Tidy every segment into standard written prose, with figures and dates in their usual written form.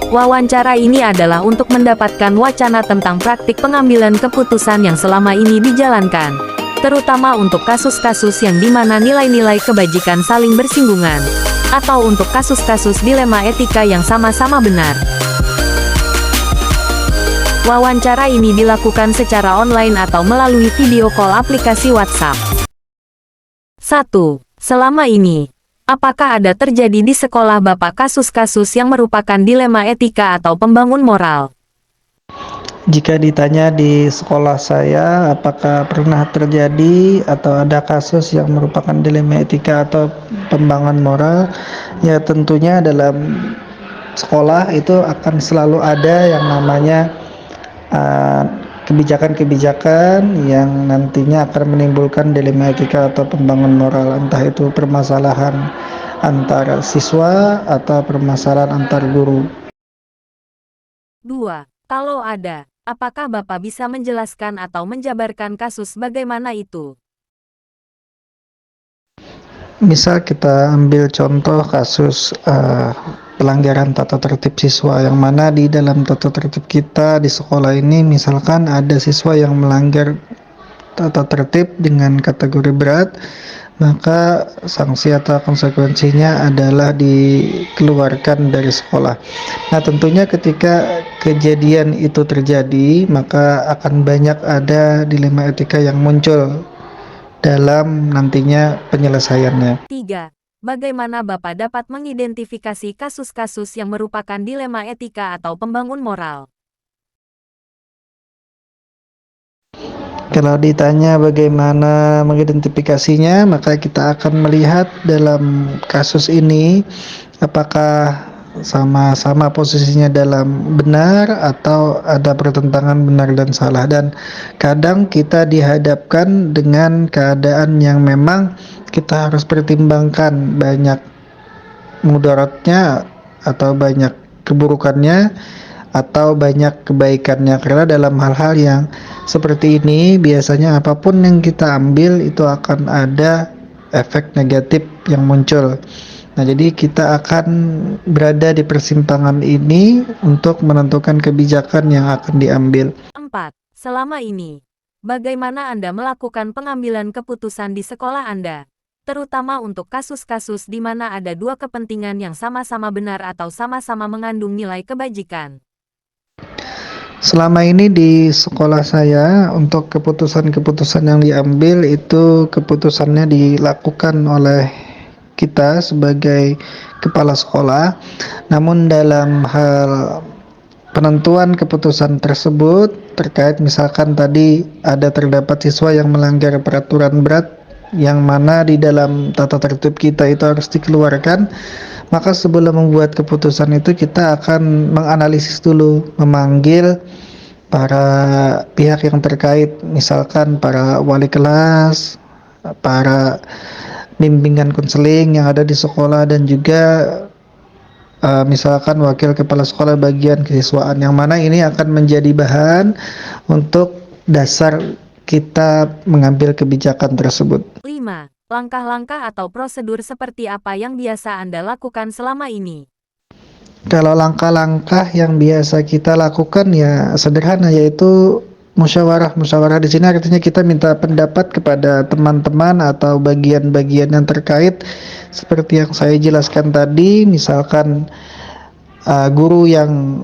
Wawancara ini adalah untuk mendapatkan wacana tentang praktik pengambilan keputusan yang selama ini dijalankan, terutama untuk kasus-kasus yang dimana nilai-nilai kebajikan saling bersinggungan, atau untuk kasus-kasus dilema etika yang sama-sama benar. Wawancara ini dilakukan secara online atau melalui video call aplikasi WhatsApp. 1. Selama ini, apakah ada terjadi di sekolah Bapak kasus-kasus yang merupakan dilema etika atau pembangun moral? Jika ditanya di sekolah saya, apakah pernah terjadi atau ada kasus yang merupakan dilema etika atau pembangunan moral? Ya tentunya dalam sekolah itu akan selalu ada yang namanya kebijakan-kebijakan yang nantinya akan menimbulkan dilema etika atau pembangunan moral, entah itu permasalahan antara siswa atau permasalahan antar guru. 2. Kalau ada, apakah Bapak bisa menjelaskan atau menjabarkan kasus bagaimana itu? Misal kita ambil contoh kasus pelanggaran tata tertib siswa, yang mana di dalam tata tertib kita di sekolah ini misalkan ada siswa yang melanggar tata tertib dengan kategori berat, maka sanksi atau konsekuensinya adalah dikeluarkan dari sekolah. Nah tentunya ketika kejadian itu terjadi, maka akan banyak ada dilema etika yang muncul dalam nantinya penyelesaiannya. 3. Bagaimana Bapak dapat mengidentifikasi kasus-kasus yang merupakan dilema etika atau pembangun moral? Kalau ditanya bagaimana mengidentifikasinya, maka kita akan melihat dalam kasus ini apakah sama-sama posisinya dalam benar atau ada pertentangan benar dan salah. Dan kadang kita dihadapkan dengan keadaan yang memang kita harus pertimbangkan banyak mudaratnya atau banyak keburukannya atau banyak kebaikannya, karena dalam hal-hal yang seperti ini biasanya apapun yang kita ambil itu akan ada efek negatif yang muncul. Nah jadi kita akan berada di persimpangan ini untuk menentukan kebijakan yang akan diambil. 4. Selama ini, bagaimana Anda melakukan pengambilan keputusan di sekolah Anda? Terutama untuk kasus-kasus di mana ada dua kepentingan yang sama-sama benar atau sama-sama mengandung nilai kebajikan. Selama ini di sekolah saya, untuk keputusan-keputusan yang diambil itu keputusannya dilakukan oleh kita sebagai kepala sekolah. Namun dalam hal penentuan keputusan tersebut terkait misalkan tadi ada terdapat siswa yang melanggar peraturan berat yang mana di dalam tata tertib kita itu harus dikeluarkan, maka sebelum membuat keputusan itu kita akan menganalisis dulu, memanggil para pihak yang terkait, misalkan para wali kelas, para bimbingan konseling yang ada di sekolah, dan juga misalkan wakil kepala sekolah bagian kesiswaan, yang mana ini akan menjadi bahan untuk dasar kita mengambil kebijakan tersebut. 5. Langkah-langkah atau prosedur seperti apa yang biasa Anda lakukan selama ini? Kalau langkah-langkah yang biasa kita lakukan ya sederhana, yaitu musyawarah. Musyawarah di sini artinya kita minta pendapat kepada teman-teman atau bagian-bagian yang terkait, seperti yang saya jelaskan tadi, misalkan guru yang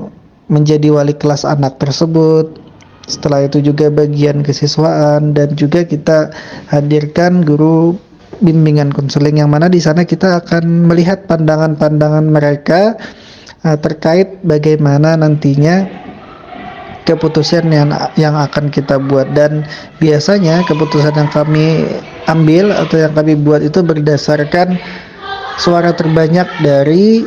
menjadi wali kelas anak tersebut. Setelah itu juga bagian kesiswaan, dan juga kita hadirkan guru bimbingan konseling, yang mana di sana kita akan melihat pandangan-pandangan mereka terkait bagaimana nantinya keputusan yang akan kita buat. Dan biasanya keputusan yang kami ambil atau yang kami buat itu berdasarkan suara terbanyak dari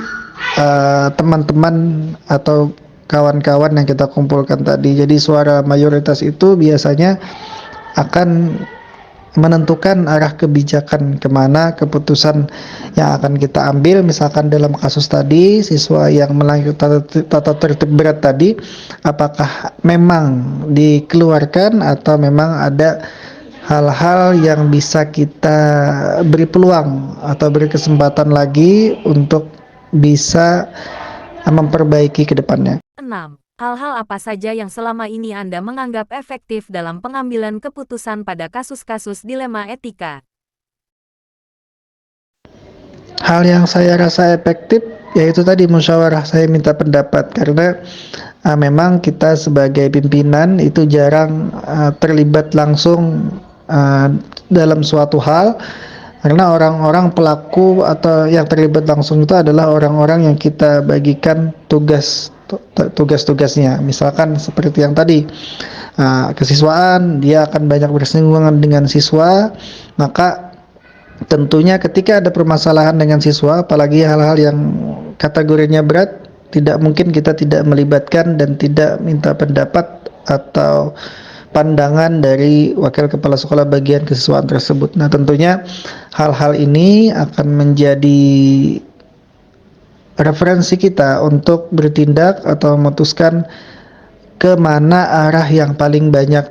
teman-teman atau kawan-kawan yang kita kumpulkan tadi. Jadi suara mayoritas itu biasanya akan menentukan arah kebijakan kemana keputusan yang akan kita ambil. Misalkan dalam kasus tadi siswa yang melanggar tata tertib berat tadi, apakah memang dikeluarkan atau memang ada hal-hal yang bisa kita beri peluang atau beri kesempatan lagi untuk bisa memperbaiki ke depannya. 6. Hal-hal apa saja yang selama ini Anda menganggap efektif dalam pengambilan keputusan pada kasus-kasus dilema etika? Hal yang saya rasa efektif yaitu tadi musyawarah, saya minta pendapat karena memang kita sebagai pimpinan itu jarang terlibat langsung dalam suatu hal, karena orang-orang pelaku atau yang terlibat langsung itu adalah orang-orang yang kita bagikan tugas-tugasnya. Misalkan seperti yang tadi, kesiswaan, dia akan banyak bersinggungan dengan siswa, maka tentunya ketika ada permasalahan dengan siswa, apalagi hal-hal yang kategorinya berat, tidak mungkin kita tidak melibatkan dan tidak minta pendapat atau pandangan dari wakil kepala sekolah bagian kesiswaan tersebut. Nah, tentunya hal-hal ini akan menjadi referensi kita untuk bertindak atau memutuskan ke mana arah yang paling banyak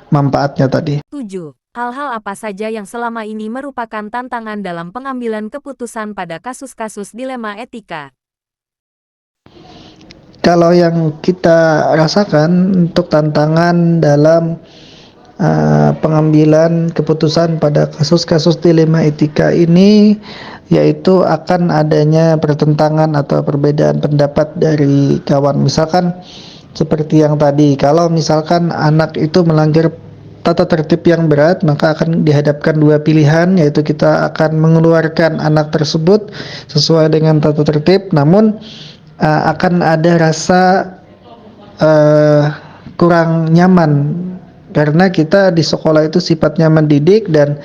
manfaatnya tadi. 7. Hal-hal apa saja yang selama ini merupakan tantangan dalam pengambilan keputusan pada kasus-kasus dilema etika? Kalau yang kita rasakan untuk tantangan dalam pengambilan keputusan pada kasus-kasus dilema etika ini, yaitu akan adanya pertentangan atau perbedaan pendapat dari kawan. Misalkan seperti yang tadi, kalau misalkan anak itu melanggar tata tertib yang berat, maka akan dihadapkan dua pilihan, yaitu kita akan mengeluarkan anak tersebut sesuai dengan tata tertib, namun akan ada rasa kurang nyaman karena kita di sekolah itu sifatnya mendidik, dan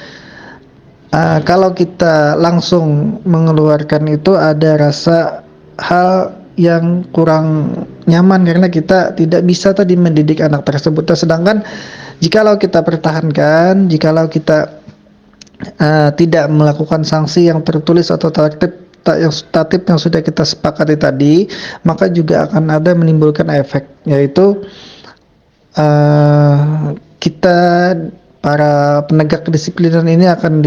kalau kita langsung mengeluarkan itu ada rasa hal yang kurang nyaman karena kita tidak bisa tadi mendidik anak tersebut. Sedangkan jikalau kita pertahankan, jikalau kita tidak melakukan sanksi yang tertulis atau tatip yang sudah kita sepakati tadi, maka juga akan ada menimbulkan efek, yaitu kita para penegak kedisiplinan ini akan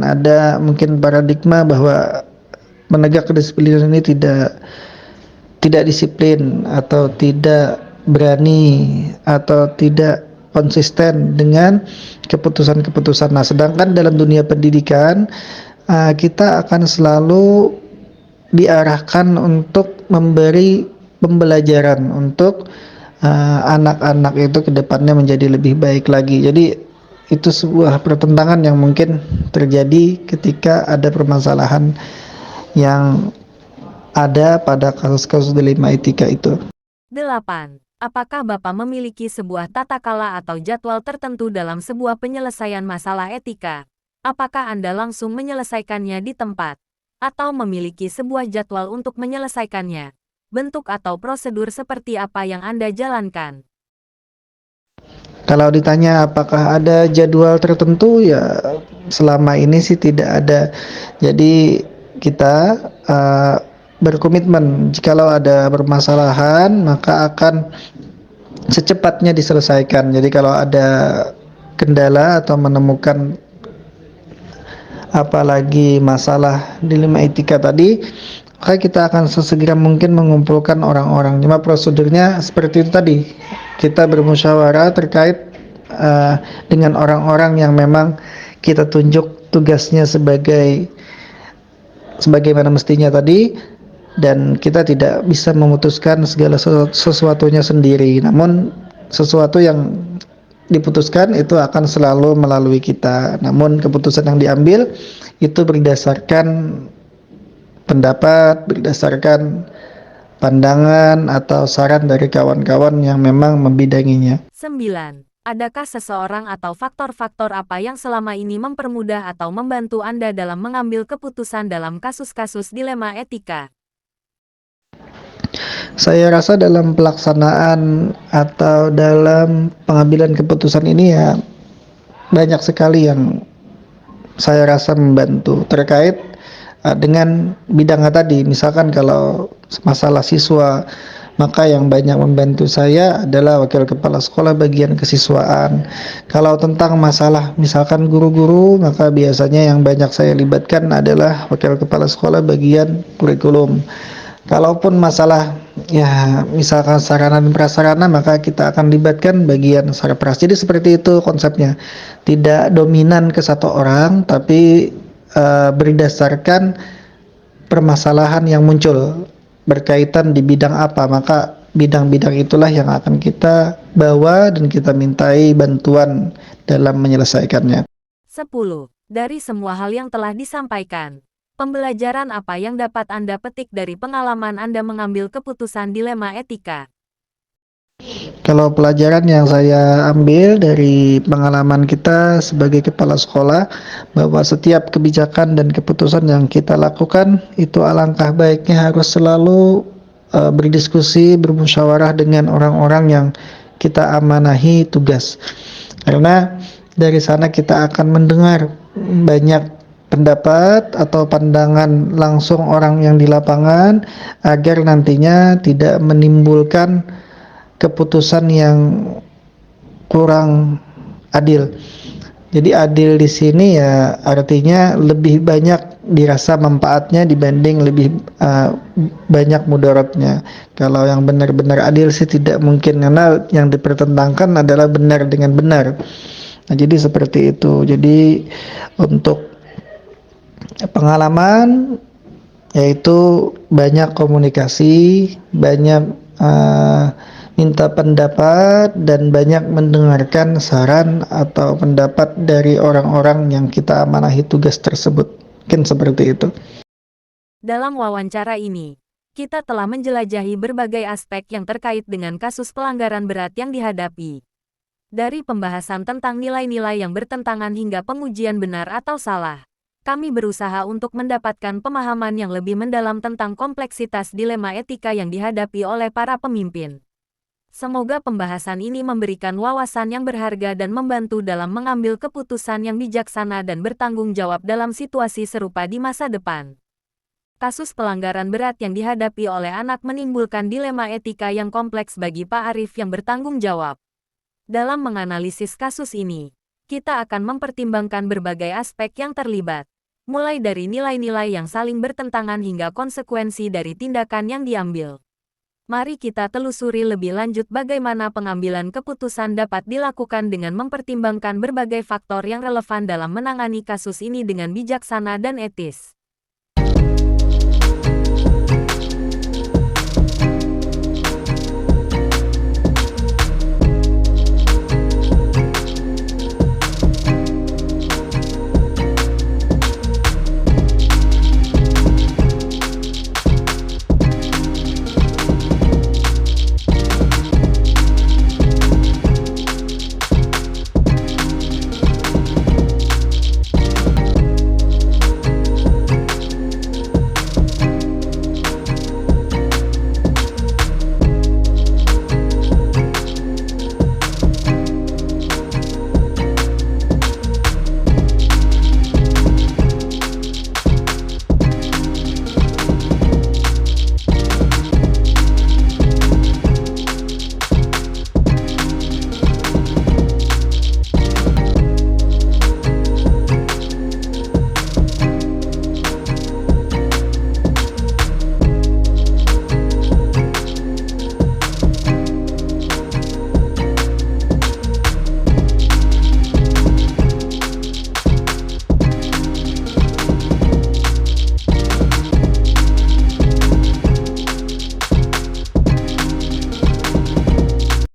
ada mungkin paradigma bahwa penegak kedisiplinan ini tidak disiplin atau tidak berani atau tidak konsisten dengan keputusan-keputusan. Nah, sedangkan dalam dunia pendidikan kita akan selalu diarahkan untuk memberi pembelajaran untuk anak-anak itu ke depannya menjadi lebih baik lagi. Jadi itu sebuah pertentangan yang mungkin terjadi ketika ada permasalahan yang ada pada kasus-kasus dilema etika itu. 8. Apakah Bapak memiliki sebuah tata kala atau jadwal tertentu dalam sebuah penyelesaian masalah etika? Apakah Anda langsung menyelesaikannya di tempat? Atau memiliki sebuah jadwal untuk menyelesaikannya? Bentuk atau prosedur seperti apa yang Anda jalankan? Kalau ditanya apakah ada jadwal tertentu, ya selama ini sih tidak ada. Jadi kita berkomitmen jikalau ada permasalahan maka akan secepatnya diselesaikan. Jadi kalau ada kendala atau menemukan apalagi masalah dilema etika tadi, maka kita akan sesegera mungkin mengumpulkan orang-orang. Cuma prosedurnya seperti itu tadi, kita bermusyawarah terkait dengan orang-orang yang memang kita tunjuk tugasnya sebagaimana mestinya tadi, dan kita tidak bisa memutuskan segala sesuatunya sendiri, namun sesuatu yang diputuskan itu akan selalu melalui kita. Namun keputusan yang diambil itu berdasarkan pendapat, berdasarkan pandangan atau saran dari kawan-kawan yang memang membidanginya. 9. Adakah seseorang atau faktor-faktor apa yang selama ini mempermudah atau membantu Anda dalam mengambil keputusan dalam kasus-kasus dilema etika? Saya rasa dalam pelaksanaan atau dalam pengambilan keputusan ini ya banyak sekali yang saya rasa membantu terkait dengan bidangnya tadi. Misalkan kalau masalah siswa, maka yang banyak membantu saya adalah wakil kepala sekolah bagian kesiswaan. Kalau tentang masalah misalkan guru-guru, maka biasanya yang banyak saya libatkan adalah wakil kepala sekolah bagian kurikulum. Kalaupun masalah ya misalkan sarana dan prasarana maka kita akan libatkan bagian sarpras. Jadi seperti itu konsepnya. Tidak dominan ke satu orang tapi berdasarkan permasalahan yang muncul berkaitan di bidang apa, maka bidang-bidang itulah yang akan kita bawa dan kita mintai bantuan dalam menyelesaikannya. 10. Dari semua hal yang telah disampaikan, pembelajaran apa yang dapat Anda petik dari pengalaman Anda mengambil keputusan dilema etika? Kalau pelajaran yang saya ambil dari pengalaman kita sebagai kepala sekolah, bahwa setiap kebijakan dan keputusan yang kita lakukan itu alangkah baiknya harus selalu berdiskusi, bermusyawarah dengan orang-orang yang kita amanahi tugas. Karena dari sana kita akan mendengar banyak pendapat atau pandangan langsung orang yang di lapangan agar nantinya tidak menimbulkan keputusan yang kurang adil. Jadi adil di sini ya artinya lebih banyak dirasa manfaatnya dibanding lebih banyak mudaratnya. Kalau yang benar-benar adil sih tidak mungkin, karena yang dipertentangkan adalah benar dengan benar. Nah, jadi seperti itu. Jadi untuk pengalaman yaitu banyak komunikasi, banyak minta pendapat dan banyak mendengarkan saran atau pendapat dari orang-orang yang kita amanahi tugas tersebut. Mungkin seperti itu. Dalam wawancara ini, kita telah menjelajahi berbagai aspek yang terkait dengan kasus pelanggaran berat yang dihadapi. Dari pembahasan tentang nilai-nilai yang bertentangan hingga pengujian benar atau salah, kami berusaha untuk mendapatkan pemahaman yang lebih mendalam tentang kompleksitas dilema etika yang dihadapi oleh para pemimpin. Semoga pembahasan ini memberikan wawasan yang berharga dan membantu dalam mengambil keputusan yang bijaksana dan bertanggung jawab dalam situasi serupa di masa depan. Kasus pelanggaran berat yang dihadapi oleh anak menimbulkan dilema etika yang kompleks bagi Pak Arif yang bertanggung jawab. Dalam menganalisis kasus ini, kita akan mempertimbangkan berbagai aspek yang terlibat, mulai dari nilai-nilai yang saling bertentangan hingga konsekuensi dari tindakan yang diambil. Mari kita telusuri lebih lanjut bagaimana pengambilan keputusan dapat dilakukan dengan mempertimbangkan berbagai faktor yang relevan dalam menangani kasus ini dengan bijaksana dan etis.